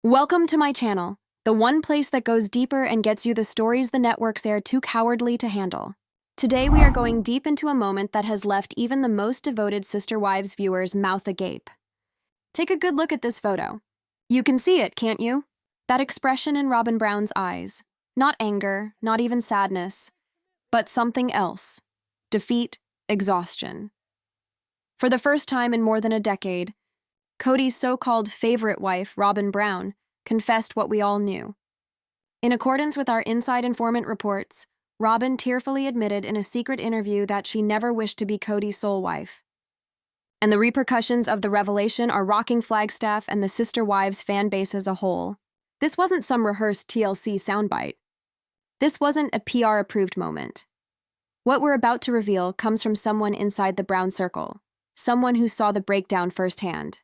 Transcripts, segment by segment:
Welcome to my channel, the one place that goes deeper and gets you the stories the networks are too cowardly to handle. Today we are going deep into a moment that has left even the most devoted Sister Wives viewers mouth agape. Take a good look at this photo. You can see it, can't you? That expression in Robyn Brown's eyes. Not anger, not even sadness, but something else. Defeat, exhaustion. For the first time in more than a decade, Kody's so-called favorite wife, Robyn Brown, confessed what we all knew. In accordance with our inside informant reports, Robyn tearfully admitted in a secret interview that she never wished to be Kody's sole wife. And the repercussions of the revelation are rocking Flagstaff and the Sister Wives fan base as a whole. This wasn't some rehearsed TLC soundbite. This wasn't a PR-approved moment. What we're about to reveal comes from someone inside the Brown circle, someone who saw the breakdown firsthand.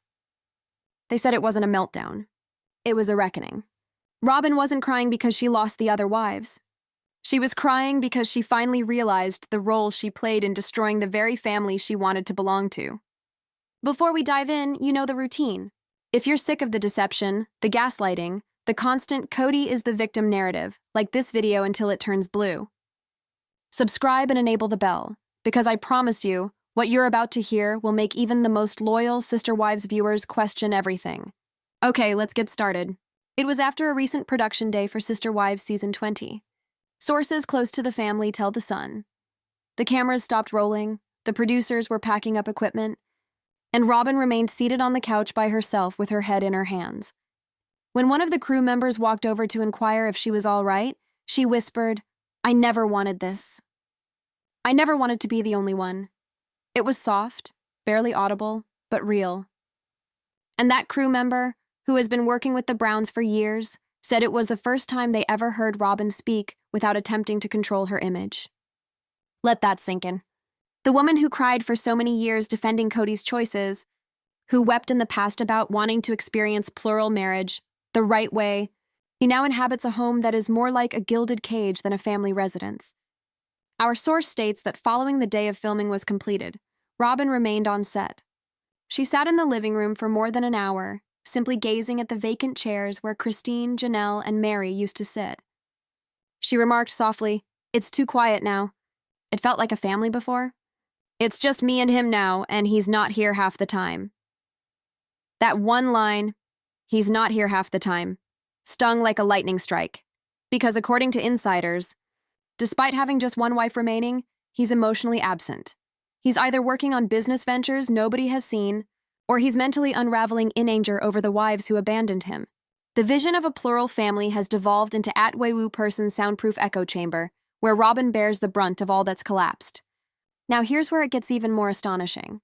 They said it wasn't a meltdown. It was a reckoning. Robyn wasn't crying because she lost the other wives. She was crying because she finally realized the role she played in destroying the very family she wanted to belong to. Before we dive in, you know the routine. If you're sick of the deception, the gaslighting, the constant Kody is the victim narrative, like this video until it turns blue. Subscribe and enable the bell, because I promise you, what you're about to hear will make even the most loyal Sister Wives viewers question everything. Okay, let's get started. It was after a recent production day for Sister Wives Season 20. Sources close to the family tell The Sun. The cameras stopped rolling, the producers were packing up equipment, and Robyn remained seated on the couch by herself with her head in her hands. When one of the crew members walked over to inquire if she was all right, she whispered, "I never wanted this. I never wanted to be the only one." It was soft, barely audible, but real. And that crew member, who has been working with the Browns for years, said it was the first time they ever heard Robyn speak without attempting to control her image. Let that sink in. The woman who cried for so many years defending Kody's choices, who wept in the past about wanting to experience plural marriage the right way, he now inhabits a home that is more like a gilded cage than a family residence. Our source states that following the day of filming was completed, Robyn remained on set. She sat in the living room for more than an hour, simply gazing at the vacant chairs where Christine, Janelle, and Mary used to sit. She remarked softly, "It's too quiet now. It felt like a family before. It's just me and him now, and he's not here half the time." That one line, "he's not here half the time," stung like a lightning strike, because according to insiders, despite having just one wife remaining, he's emotionally absent. He's either working on business ventures nobody has seen, or he's mentally unraveling in anger over the wives who abandoned him. The vision of a plural family has devolved into Atway person's soundproof echo chamber, where Robyn bears the brunt of all that's collapsed. Now here's where it gets even more astonishing.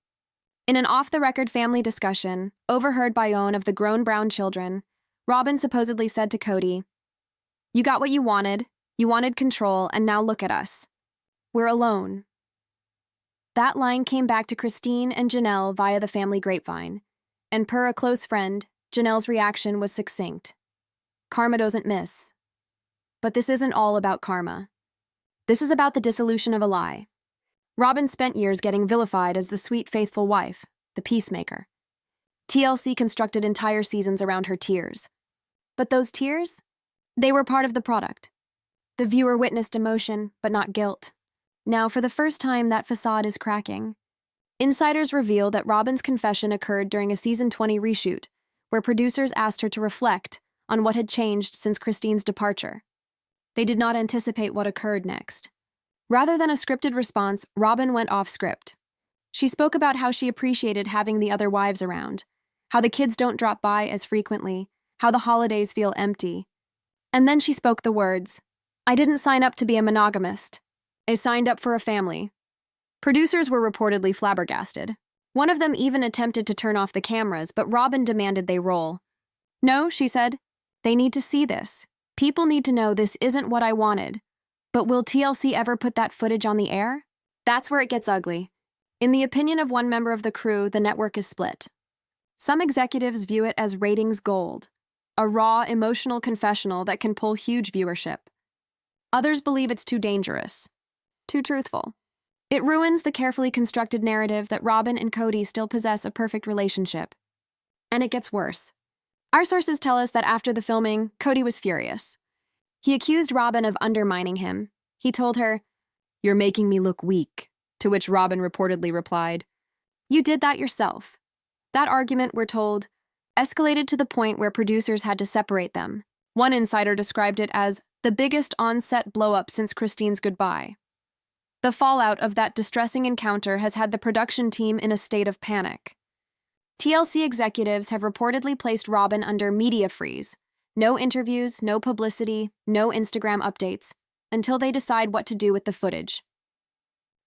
In an off-the-record family discussion, overheard by own of the grown Brown children, Robyn supposedly said to Kody, "You got what you wanted control, and now look at us. We're alone." That line came back to Christine and Janelle via the family grapevine, and per a close friend, Janelle's reaction was succinct. Karma doesn't miss. But this isn't all about karma. This is about the dissolution of a lie. Robyn spent years getting vilified as the sweet, faithful wife, the peacemaker. TLC constructed entire seasons around her tears. But those tears? They were part of the product. The viewer witnessed emotion, but not guilt. Now, for the first time, that facade is cracking. Insiders reveal that Robyn's confession occurred during a Season 20 reshoot, where producers asked her to reflect on what had changed since Christine's departure. They did not anticipate what occurred next. Rather than a scripted response, Robyn went off script. She spoke about how she appreciated having the other wives around, how the kids don't drop by as frequently, how the holidays feel empty. And then she spoke the words, "I didn't sign up to be a monogamist. I signed up for a family." Producers were reportedly flabbergasted. One of them even attempted to turn off the cameras, but Robyn demanded they roll. "No," she said. "They need to see this. People need to know this isn't what I wanted. But will TLC ever put that footage on the air?" That's where it gets ugly. In the opinion of one member of the crew, the network is split. Some executives view it as ratings gold, a raw, emotional confessional that can pull huge viewership. Others believe it's too dangerous, too truthful. It ruins the carefully constructed narrative that Robyn and Kody still possess a perfect relationship. And it gets worse. Our sources tell us that after the filming, Kody was furious. He accused Robyn of undermining him. He told her, "You're making me look weak," to which Robyn reportedly replied, "You did that yourself." That argument, we're told, escalated to the point where producers had to separate them. One insider described it as the biggest on-set blow-up since Christine's goodbye. The fallout of that distressing encounter has had the production team in a state of panic. TLC executives have reportedly placed Robyn under media freeze. No interviews, no publicity, no Instagram updates, until they decide what to do with the footage.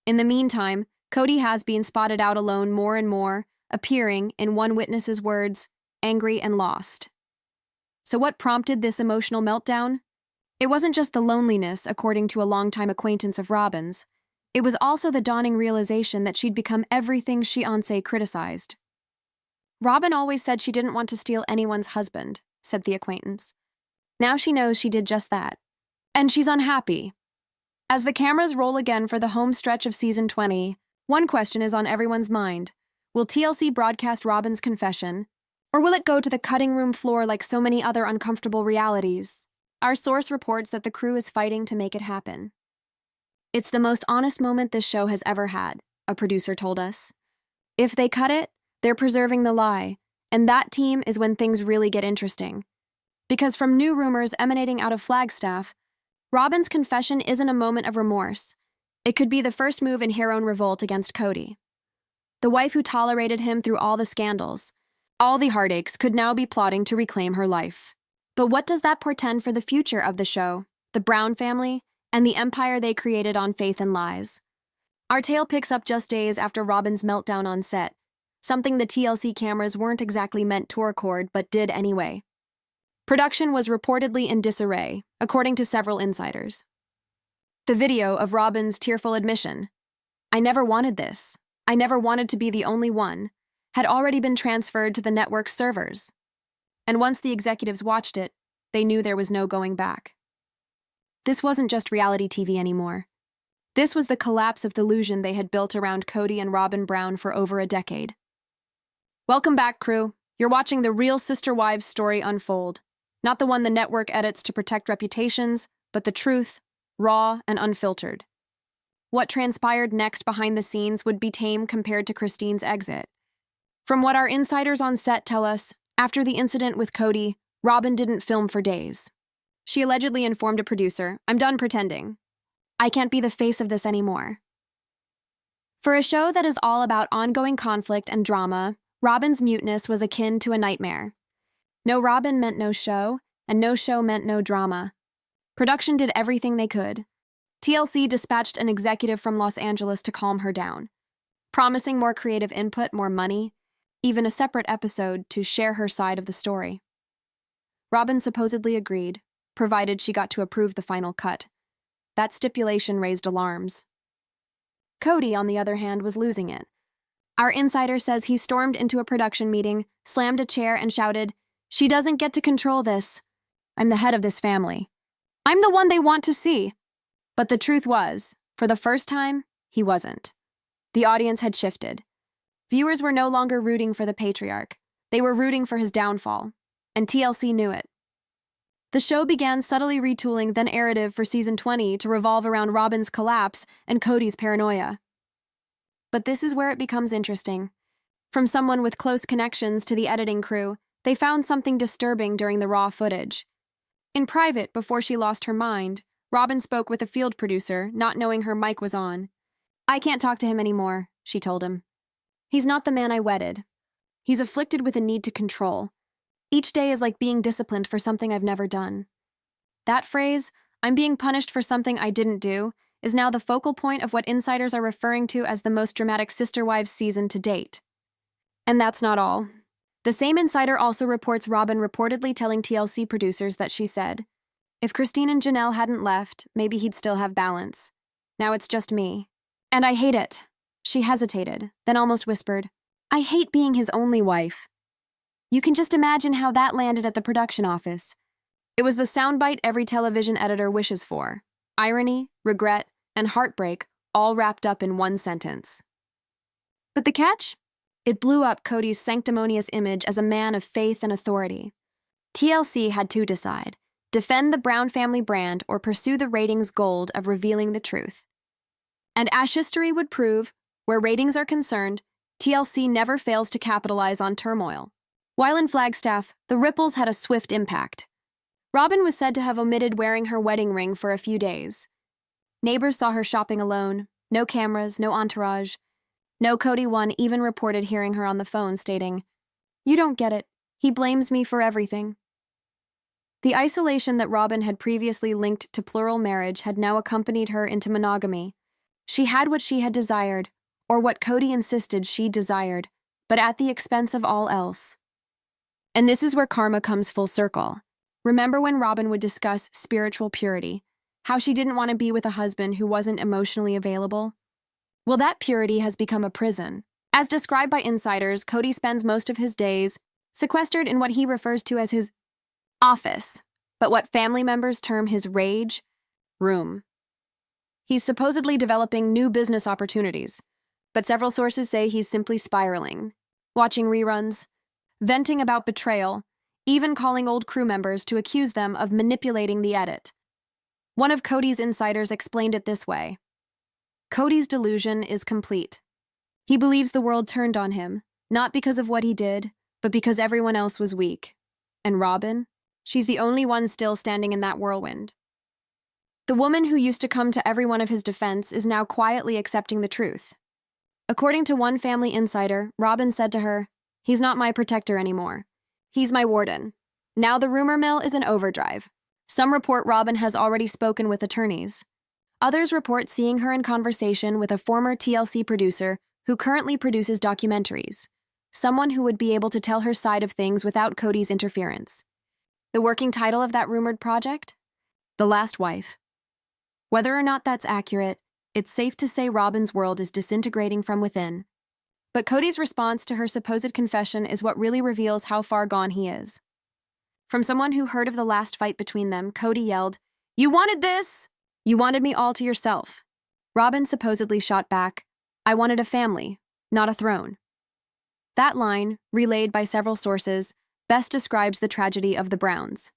In the meantime, Kody has been spotted out alone more and more, appearing, in one witness's words, angry and lost. So what prompted this emotional meltdown? It wasn't just the loneliness, according to a longtime acquaintance of Robyn's. It was also the dawning realization that she'd become everything Fiancé criticized. "Robyn always said she didn't want to steal anyone's husband," said the acquaintance. "Now she knows she did just that. And she's unhappy." As the cameras roll again for the home stretch of season 20, one question is on everyone's mind. Will TLC broadcast Robyn's confession? Or will it go to the cutting room floor like so many other uncomfortable realities? Our source reports that the crew is fighting to make it happen. "It's the most honest moment this show has ever had," a producer told us. "If they cut it, they're preserving the lie, and that team is when things really get interesting. Because from new rumors emanating out of Flagstaff, Robyn's confession isn't a moment of remorse. It could be the first move in her own revolt against Kody. The wife who tolerated him through all the scandals, all the heartaches, could now be plotting to reclaim her life. But what does that portend for the future of the show, the Brown family, and the empire they created on faith and lies? Our tale picks up just days after Robyn's meltdown on set, something the TLC cameras weren't exactly meant to record but did anyway. Production was reportedly in disarray, according to several insiders. The video of Robyn's tearful admission, "I never wanted this. I never wanted to be the only one," had already been transferred to the network's servers. And once the executives watched it, they knew there was no going back. This wasn't just reality TV anymore. This was the collapse of the illusion they had built around Kody and Robyn Brown for over a decade. Welcome back, crew. You're watching the real Sister Wives story unfold. Not the one the network edits to protect reputations, but the truth, raw and unfiltered. What transpired next behind the scenes would be tame compared to Christine's exit. From what our insiders on set tell us, after the incident with Kody, Robyn didn't film for days. She allegedly informed a producer, "I'm done pretending. I can't be the face of this anymore." For a show that is all about ongoing conflict and drama, Robyn's muteness was akin to a nightmare. No Robyn meant no show, and no show meant no drama. Production did everything they could. TLC dispatched an executive from Los Angeles to calm her down, promising more creative input, more money, even a separate episode to share her side of the story. Robyn supposedly agreed, provided she got to approve the final cut. That stipulation raised alarms. Kody, on the other hand, was losing it. Our insider says he stormed into a production meeting, slammed a chair, and shouted, "She doesn't get to control this. I'm the head of this family. I'm the one they want to see." But the truth was, for the first time, he wasn't. The audience had shifted. Viewers were no longer rooting for the patriarch. They were rooting for his downfall, and TLC knew it. The show began subtly retooling the narrative for season 20 to revolve around Robyn's collapse and Kody's paranoia. But this is where it becomes interesting. From someone with close connections to the editing crew, they found something disturbing during the raw footage. In private, before she lost her mind, Robyn spoke with a field producer, not knowing her mic was on. "I can't talk to him anymore," she told him. "He's not the man I wedded. He's afflicted with a need to control. Each day is like being disciplined for something I've never done." That phrase, "I'm being punished for something I didn't do," is now the focal point of what insiders are referring to as the most dramatic Sister Wives season to date. And that's not all. The same insider also reports Robyn reportedly telling TLC producers that she said, "If Christine and Janelle hadn't left, maybe he'd still have balance. Now it's just me. And I hate it." She hesitated, then almost whispered, "I hate being his only wife." You can just imagine how that landed at the production office. It was the soundbite every television editor wishes for. Irony, regret, and heartbreak all wrapped up in one sentence. But the catch? It blew up Kody's sanctimonious image as a man of faith and authority. TLC had to decide: defend the Brown family brand or pursue the ratings goal of revealing the truth. And as history would prove, where ratings are concerned, TLC never fails to capitalize on turmoil. While in Flagstaff, the ripples had a swift impact. Robyn was said to have omitted wearing her wedding ring for a few days. Neighbors saw her shopping alone, no cameras, no entourage. No Kody one even reported hearing her on the phone stating, "You don't get it. He blames me for everything." The isolation that Robyn had previously linked to plural marriage had now accompanied her into monogamy. She had what she had desired, or what Kody insisted she desired, but at the expense of all else. And this is where karma comes full circle. Remember when Robyn would discuss spiritual purity, how she didn't want to be with a husband who wasn't emotionally available? Well, that purity has become a prison. As described by insiders, Kody spends most of his days sequestered in what he refers to as his office, but what family members term his rage room. He's supposedly developing new business opportunities, but several sources say he's simply spiraling, watching reruns, venting about betrayal, even calling old crew members to accuse them of manipulating the edit. One of Kody's insiders explained it this way: Kody's delusion is complete. He believes the world turned on him, not because of what he did, but because everyone else was weak. And Robyn? She's the only one still standing in that whirlwind. The woman who used to come to every one of his defense is now quietly accepting the truth. According to one family insider, Robyn said to her, "He's not my protector anymore. He's my warden." Now the rumor mill is in overdrive. Some report Robyn has already spoken with attorneys. Others report seeing her in conversation with a former TLC producer who currently produces documentaries, someone who would be able to tell her side of things without Kody's interference. The working title of that rumored project? The Last Wife. Whether or not that's accurate, it's safe to say Robyn's world is disintegrating from within. But Kody's response to her supposed confession is what really reveals how far gone he is. From someone who heard of the last fight between them, Kody yelled, "You wanted this! You wanted me all to yourself." Robyn supposedly shot back, "I wanted a family, not a throne." That line, relayed by several sources, best describes the tragedy of the Browns.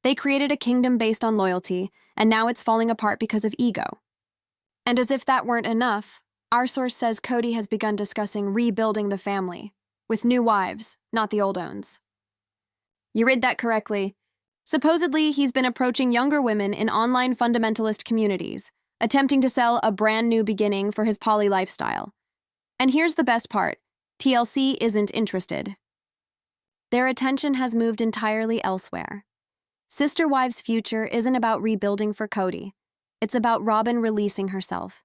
They created a kingdom based on loyalty, and now it's falling apart because of ego. And as if that weren't enough, our source says Kody has begun discussing rebuilding the family, with new wives, not the old ones. You read that correctly. Supposedly, he's been approaching younger women in online fundamentalist communities, attempting to sell a brand new beginning for his poly lifestyle. And here's the best part: TLC isn't interested. Their attention has moved entirely elsewhere. Sister Wives' future isn't about rebuilding for Kody. It's about Robyn releasing herself.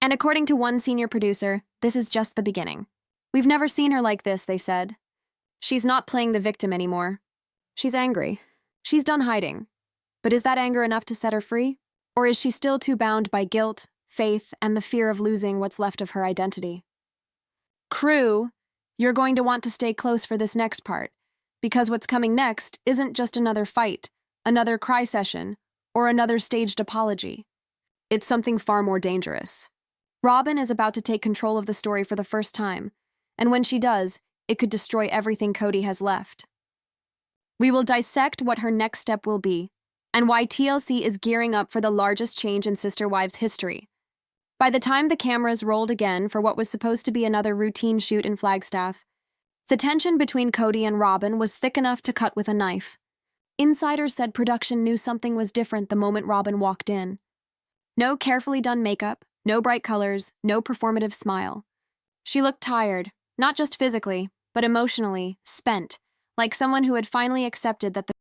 And according to one senior producer, this is just the beginning. "We've never seen her like this," they said. "She's not playing the victim anymore. She's angry. She's done hiding. But is that anger enough to set her free? Or is she still too bound by guilt, faith, and the fear of losing what's left of her identity?" Crew, you're going to want to stay close for this next part, because what's coming next isn't just another fight, another cry session, or another staged apology. It's something far more dangerous. Robyn is about to take control of the story for the first time, and when she does, it could destroy everything Kody has left. We will dissect what her next step will be, and why TLC is gearing up for the largest change in Sister Wives history. By the time the cameras rolled again for what was supposed to be another routine shoot in Flagstaff, the tension between Kody and Robyn was thick enough to cut with a knife. Insiders said production knew something was different the moment Robyn walked in. No carefully done makeup, no bright colors, no performative smile. She looked tired, not just physically, but emotionally, spent, like someone who had finally accepted that the